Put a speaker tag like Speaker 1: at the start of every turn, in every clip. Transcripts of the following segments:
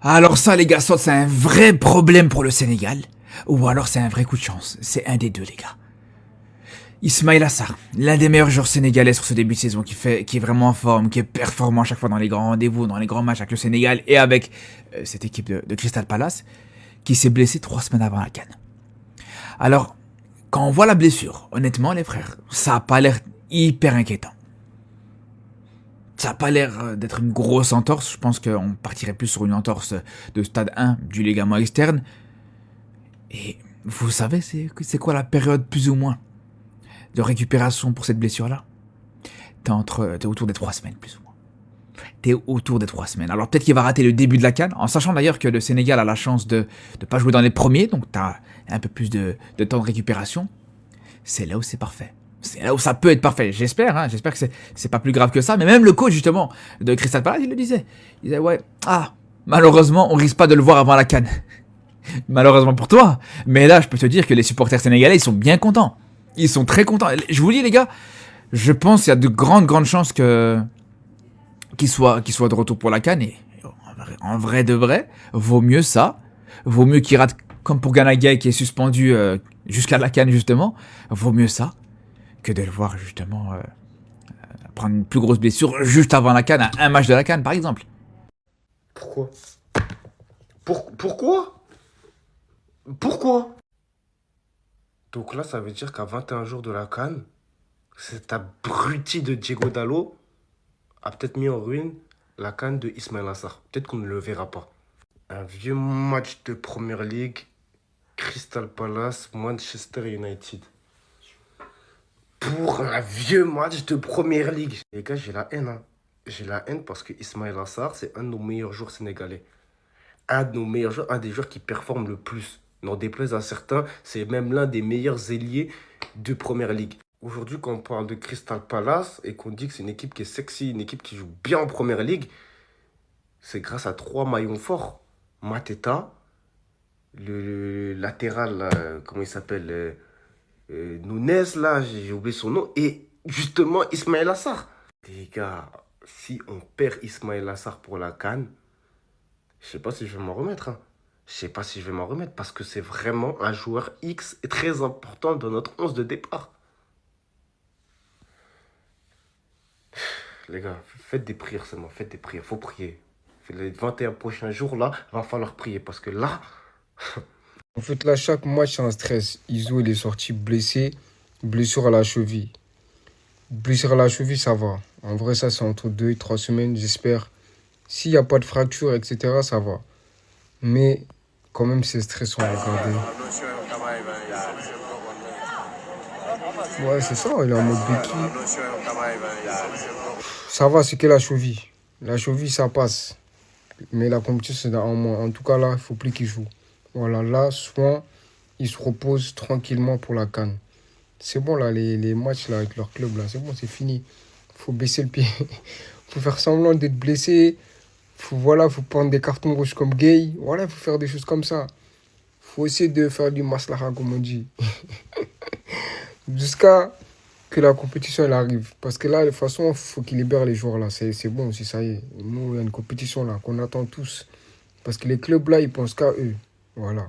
Speaker 1: Alors ça les gars, soit c'est un vrai problème pour le Sénégal, ou alors c'est un vrai coup de chance. C'est un des deux les gars. Ismaïla Assar, l'un des meilleurs joueurs sénégalais sur ce début de saison, qui est vraiment en forme, qui est performant à chaque fois dans les grands rendez-vous, dans les grands matchs avec le Sénégal et avec cette équipe de Crystal Palace, qui s'est blessé 3 semaines avant la CAN. Alors, quand on voit la blessure, honnêtement les frères, ça a pas l'air hyper inquiétant. Ça a pas l'air d'être une grosse entorse, je pense qu'on partirait plus sur une entorse de stade 1 du ligament externe. Et vous savez, c'est quoi la période plus ou moins de récupération pour cette blessure-là? T'es autour des 3 semaines, plus ou moins. T'es autour des 3 semaines. Alors peut-être qu'il va rater le début de la CAN, en sachant d'ailleurs que le Sénégal a la chance de ne pas jouer dans les premiers, donc t'as un peu plus de temps de récupération. C'est là où c'est parfait. C'est là où ça peut être parfait. J'espère que c'est pas plus grave que ça. Mais même le coach, justement, de Crystal Palace, il le disait. Il disait, ouais, malheureusement, on risque pas de le voir avant la CAN. Malheureusement pour toi. Mais là, je peux te dire que les supporters sénégalais, ils sont bien contents. Ils sont très contents. Je vous dis, les gars, je pense qu'il y a de grandes chances qu'il soit de retour pour la CAN. Et en vrai de vrai, vaut mieux ça. Vaut mieux qu'il rate, comme pour Gana Gueye qui est suspendu jusqu'à la CAN, justement. Vaut mieux ça que de le voir, justement, prendre une plus grosse blessure juste avant la CAN, à un match de la CAN, par exemple.
Speaker 2: Pourquoi? Pourquoi? Pourquoi? Donc là, ça veut dire qu'à 21 jours de la CAN, cet abruti de Diego Dallo a peut-être mis en ruine la CAN de Ismaïla Sarr. Peut-être qu'on ne le verra pas. Un vieux match de Première League, Crystal Palace, Manchester United. Pour un vieux match de Première League. Les gars, j'ai la haine. Hein. J'ai la haine parce que Ismaïla Sarr, c'est un de nos meilleurs joueurs sénégalais. Un de nos meilleurs joueurs, un des joueurs qui performe le plus. N'en déplaise à certains, c'est même l'un des meilleurs ailiers de Première Ligue. Aujourd'hui, quand on parle de Crystal Palace et qu'on dit que c'est une équipe qui est sexy, une équipe qui joue bien en Première Ligue, c'est grâce à trois maillons forts. Mateta, le latéral, là, comment il s'appelle Nunez, là, j'ai oublié son nom, et justement Ismaïla Sarr. Les gars, si on perd Ismaïla Sarr pour la CAN, je sais pas si je vais m'en remettre. Hein. Je sais pas si je vais m'en remettre parce que c'est vraiment un joueur X et très important dans notre 11 de départ. Les gars, faites des prières seulement, faites des prières, faut prier. Les 21 prochains jours là, va falloir prier parce que là,
Speaker 3: En fait, là, chaque match, c'est un stress. Iso, il est sorti blessé, blessure à la cheville. Blessure à la cheville, ça va. En vrai, ça, c'est entre 2 et 3 semaines, j'espère. S'il n'y a pas de fracture, etc., ça va. Mais quand même, c'est stressant à regarder. Ouais, c'est ça, il est en mode béquille. Ça va, c'est que la cheville. La cheville, ça passe. Mais la compétition, c'est dans un mois. En tout cas, là, il ne faut plus qu'il joue. Voilà, là, soit ils se reposent tranquillement pour la CAN. C'est bon, là, les matchs là, avec leur club, là, c'est bon, c'est fini. Faut baisser le pied. Faut faire semblant d'être blessé. Faut prendre des cartons rouges comme Gay. Voilà, il faut faire des choses comme ça. Faut essayer de faire du maslaha, comme on dit. Jusqu'à que la compétition elle arrive. Parce que là, de toute façon, il faut qu'ils libèrent les joueurs là. C'est bon aussi, ça y est. Nous, il y a une compétition là qu'on attend tous. Parce que les clubs là, ils pensent qu'à eux. Voilà.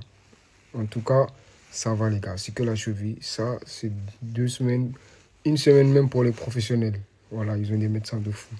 Speaker 3: En tout cas, ça va les gars. C'est que la cheville. Ça, c'est 2 semaines. Une semaine même pour les professionnels. Voilà, ils ont des médecins de fou.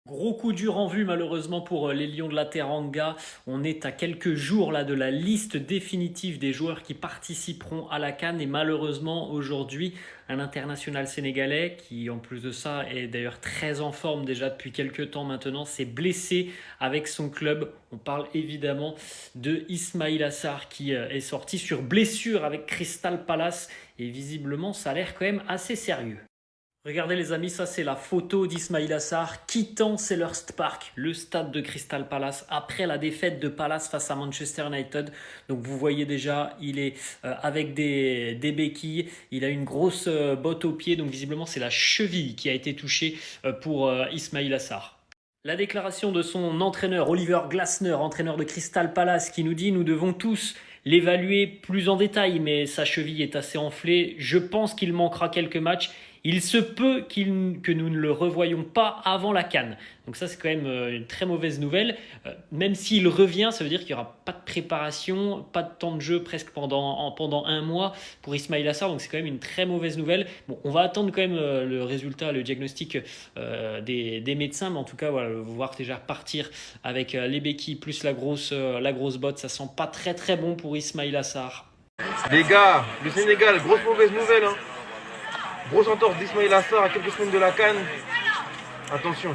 Speaker 4: Gros coup dur en vue malheureusement pour les Lions de la Teranga. On est à quelques jours là de la liste définitive des joueurs qui participeront à la CAN et malheureusement aujourd'hui un international sénégalais qui en plus de ça est d'ailleurs très en forme déjà depuis quelques temps maintenant s'est blessé avec son club. On parle évidemment de Ismaïla Sarr qui est sorti sur blessure avec Crystal Palace et visiblement ça a l'air quand même assez sérieux. Regardez les amis, ça c'est la photo d'Ismaïla Sarr quittant Selhurst Park, le stade de Crystal Palace, après la défaite de Palace face à Manchester United. Donc vous voyez déjà, il est avec des béquilles, il a une grosse botte au pied, donc visiblement c'est la cheville qui a été touchée pour Ismaïla Sarr. La déclaration de son entraîneur Oliver Glasner, entraîneur de Crystal Palace, qui nous dit « Nous devons tous l'évaluer plus en détail, mais sa cheville est assez enflée. Je pense qu'il manquera quelques matchs. Il se peut que nous ne le revoyions pas avant la CAN. Donc ça, c'est quand même une très mauvaise nouvelle. Même s'il revient, ça veut dire qu'il n'y aura pas de préparation, pas de temps de jeu presque pendant un mois pour Ismaïla Sarr. Donc c'est quand même une très mauvaise nouvelle. Bon, on va attendre quand même le résultat, le diagnostic des médecins. Mais en tout cas, voilà, voir déjà partir avec les béquilles plus la grosse botte, ça sent pas très très bon pour Ismaïla Sarr.
Speaker 2: Les gars, le Sénégal, grosse mauvaise nouvelle. Hein. Grosse entorse d'Ismaïla Sarr à quelques semaines de la CAN. Attention.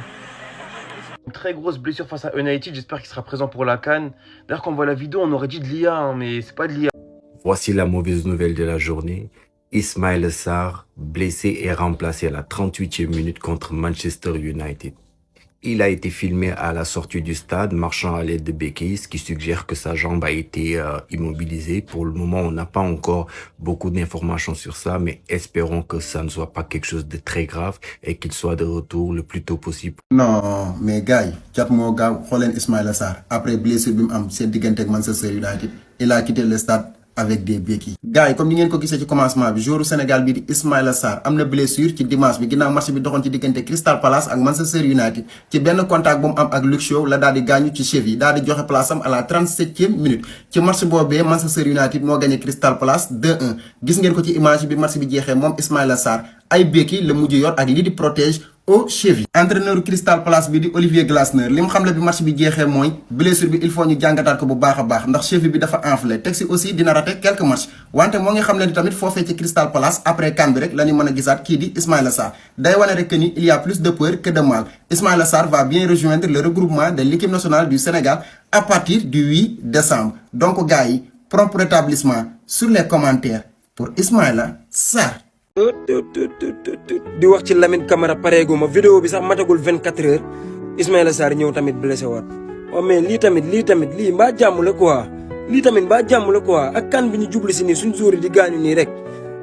Speaker 2: Une très grosse blessure face à United, j'espère qu'il sera présent pour la CAN. D'ailleurs, quand on voit la vidéo, on aurait dit de l'IA, hein, mais c'est pas de l'IA.
Speaker 5: Voici la mauvaise nouvelle de la journée. Ismaïla Sarr, blessé et remplacé à la 38e minute contre Manchester United. Il a été filmé à la sortie du stade, marchant à l'aide de béquilles, ce qui suggère que sa jambe a été immobilisée. Pour le moment, on n'a pas encore beaucoup d'informations sur ça, mais espérons que ça ne soit pas quelque chose de très grave et qu'il soit de retour le plus tôt possible.
Speaker 6: Non, mais gars, cat moo gaaw xooleen Ismaïla Sarr après blessure bi mu am seen diggante ak Manchester United, il a quitté le stade avec des béquilles. Gars yi comme ni ngeen ko gisee ci commencement bi joueur Sénégal bi di Ismaïla Sarr am na blessure ci dimanche bi ginnaaw match bi doxoon ci diggante Crystal Palace ak Manchester United ci benn contact bu mu am ak Luke Shaw la daal di gaañu ci cheville daal di joxe place am à la 37e minute ci match boobee Manchester United moo gagné Crystal Palace 2-1 gis ngeen ko ci image bi match bi jeexee moom Ismaïla Sarr ay béquilles la mujj yor ak lii di protège au cheville. Entraîneur Crystal Palace bi di Olivier Glasner li mu xamle bi match bi jeexee mooy blessure bi il faut ñu jàngataat ko bu baax a baax ndax cheville bi dafa enflé teg si aussi dina raté quelques matchs wante moo ngi xamle ni tamit foofee ci Crystal Palace après CAN bi rek la ñu mën a gisaat kii di Ismaïla Sarr day wane rek que ni il y a plus de peur que de mal. Ismaïla Sarr va bien rejoindre le regroupement de l'équipe nationale du Sénégal à partir du 8 décembre. Donc gars yi prompt rétablissement sur les commentaires pour Ismaïla Sarr.
Speaker 7: di wax ci Lamine Camara pareegu ma vidéo bi sax matagul 24 heures Ismaïla Sarr ñëw tamit blessé waat waaw mais lii tamit lii mbaa jàmm la quoi lii tamit mbaa jàmm la quoi ak CAN bi ñu jublu si nii suñ jour yi di gaañu nii rek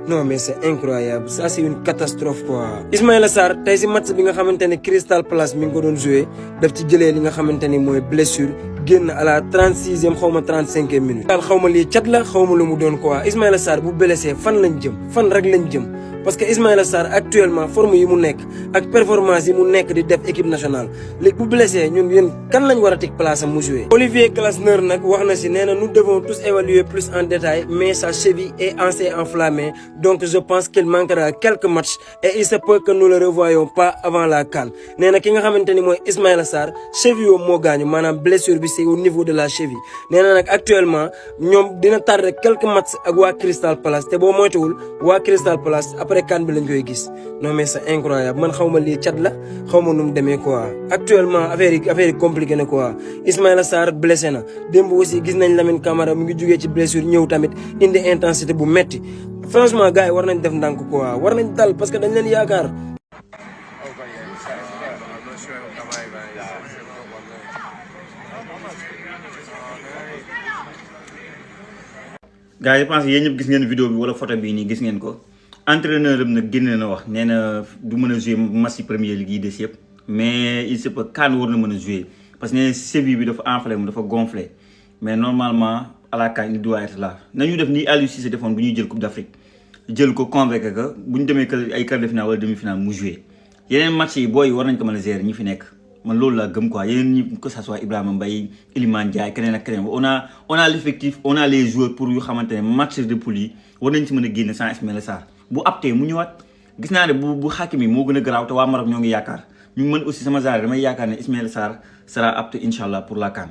Speaker 7: non mais c'est incroyable ça c'est une catastrophe quoi. Ismaïla Sarr tey si match bi nga xamante ne Crystal Palace mi ngi ko doon joué daf ci jëlee li nga xamante ni mooy blessure génn à la 36e xaw ma 35e minute. daal xaw ma lii cat la xaw ma lu mu doon quoi Ismaïla Sarr bu blessé fan lañ jëm fan rek lañ jëm. parce que Ismaïla Sarr actuellement forme yi mu nekk ak performance yi mu nekk di def équipe nationale léegi bu blessé ñun yéen kan lañ war a teg place am mu joué. Olivier Glasner nag wax na si nee na nous devons tous évaluer plus en détail mais sa cheville est assez enflammée donc je pense qu'il manquera quelques matchs et il se peut que nous le revoyons pas avant la CAN. nee na ki nga xamante ni mooy Ismaïla Sarr cheville moo gaañu maanaam blessure bi c'est au niveau de la cheville nee na nag actuellement ñoom dina tardé quelques matchs ak waa Crystal Palace te boo moytuwul waa Crystal Palace après CAN bi lañ koy gis non mais c'est incroyable man xaw ma lii cat la xaw ma nu mu demee quoi actuellement affaire yi compliqué na quoi Ismaïla Sarr blessé na démb aussi gis nañ Lamine Camara mu ngi jugee ci blessure ñëw tamit indi intensité bu metti franchement gars yi war nañ def ndànk quoi war nañ dal parce que dañ leen yaakaar.
Speaker 8: gars yi je pense que yéen ñëpp gis ngeen vidéo bi wala photo bii nii gis ngeen ko entraîneur am nag génne na wax nee na du mën a jouer match Premier League yi des yëpp mais il se peut CAN war na mën a jouer parce que nee na cheville bi dafa enflé mu dafa gonflé mais normalement à la CAN il doit être là nañu def ni Aliou Cissé defoon bu ñuy jël Coupe d'Afrique jël ko convoqué ko bu ñu demee ay quart de finale wala demi-finale mu jouer yeneen match yi booy war nañ ko mën a gérer ñi fi nekk man loolu laa gëm quoi yeneen ñi que ça soit Ibrahima Mbaye Iliman Ndiaye keneen ak keneen on a l'effectif on a les joueurs pour yu xamante ne match de poule yi war nañ ci mën a génne sans Ismaïla Sarr bu aptee mu ñëwaat gis naa ne bu Hakimi moo gën a garaaw te waa Maroc ñoo ngi yaakaar ñu mën aussi sama genre damay yaakaar ne Ismaïla Sarr sera apte incha pour la CAN.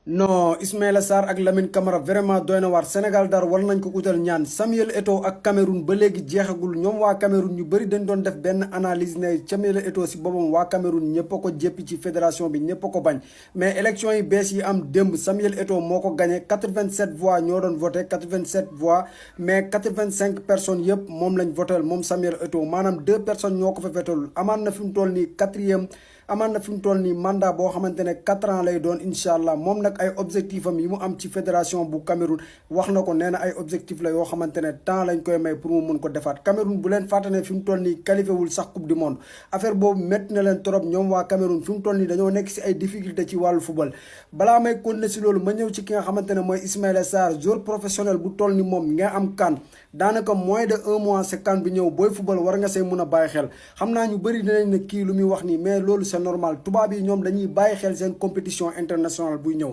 Speaker 3: non Ismaïla Sarr ak Lamine Camara vraiment doy na waar Sénégal dara war nañ ko utal ñaan Samuel Eto'o ak Cameroun ba léegi jeexagul ñoom waa Cameroun ñu bëri dañ doon def benn analyse ne Samuel Eto'o si boppam waa Cameroun ñëpp a ko jéppi ci fédération bi ñëpp a ko bañ mais élection yi bees yi am démb Samuel Eto'o moo ko gagné 87 voix ñoo doon voté 87 voix mais 85 personnes yëpp moom lañ voté moom Samuel Eto'o maanaam 2 personnes ñoo ko fa voté amaan na fi mu toll nii 4e
Speaker 9: amaan na fi mu toll nii mandat boo xamante ne 4 ans lay doon incha allah moom nag ay objectif am yi mu am ci fédération bu Cameroun wax na ko nee na ay objectif la yoo xamante ne temps lañ koy may pour mu mun ko defaat Cameroun bu leen fàtte ne fi mu toll nii qualifié wul sax coupe du monde affaire boobu métti na leen trop ñoom waa Cameroun fi mu toll nii dañoo nekk si ay difficulté ci wàllu football balaa may continuer si loolu ma ñëw ci ki nga xamante ne mooy Ismaïla Sarr joueur professionnel bu toll ni moom nga am CAN daanaka moins de 1 mois sa CAN bi ñëw booy football war nga say mun a bàyyi xel xam naa ñu bëri dinañ ne kii lu muy wax nii mais loolu c'est normal tubaab yi ñoom dañuy bàyyi xel seen compétition internationale buy ñëw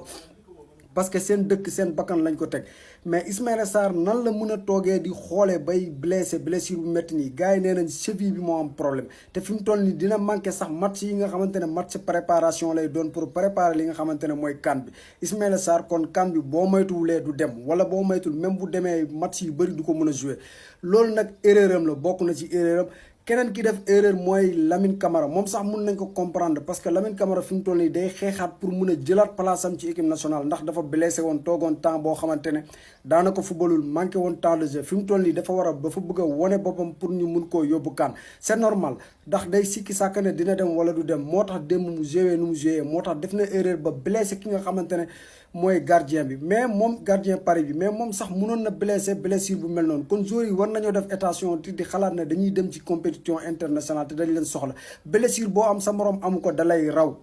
Speaker 9: parce que seen dëkk seen bakkan lañ ko teg mais Ismaïla Sarr nan la mën a toogee di xoolee bay blessure bu métti nii gars yi nee nañ cheville bi moo am problème te fi mu toll nii dina manqué sax match yi nga xamante ne match préparation lay doon pour préparer li nga xamante ne mooy CAN bi Ismaïla Sarr kon CAN bi boo moytuwulee du dem wala boo moytul même bu demee match yu bëri du ko mën a jouer loolu nag erreur am la bokk na ci erreur am keneen ki def erreur mooy Lamine Camara moom sax mun nañ ko comprendre parce que Lamine Camara fi mu toll nii day xeexaat pour mun a jëlaat place am ci équipe nationale ndax dafa blessé woon toogoon temps boo xamante ne daanaka footballul manqué woon temps de jeu fi mu toll nii dafa bëgg a wone boppam pour ñu mun koo yóbbu CAN c'est normal ndax day sikki sàkk ne dina dem wala du dem moo tax démb mu joué nu mu joué moo tax def na erreur ba blessé ki nga xamante ne mooy gardien bi mais moom gardien Paris bi mais moom sax mënoon na blessure bu mel noonu kon joueurs yi war nañoo def attention di xalaat ne dañuy dem ci compétition internationale te dañ leen soxla blessure boo am sa morom amu ko dalay raw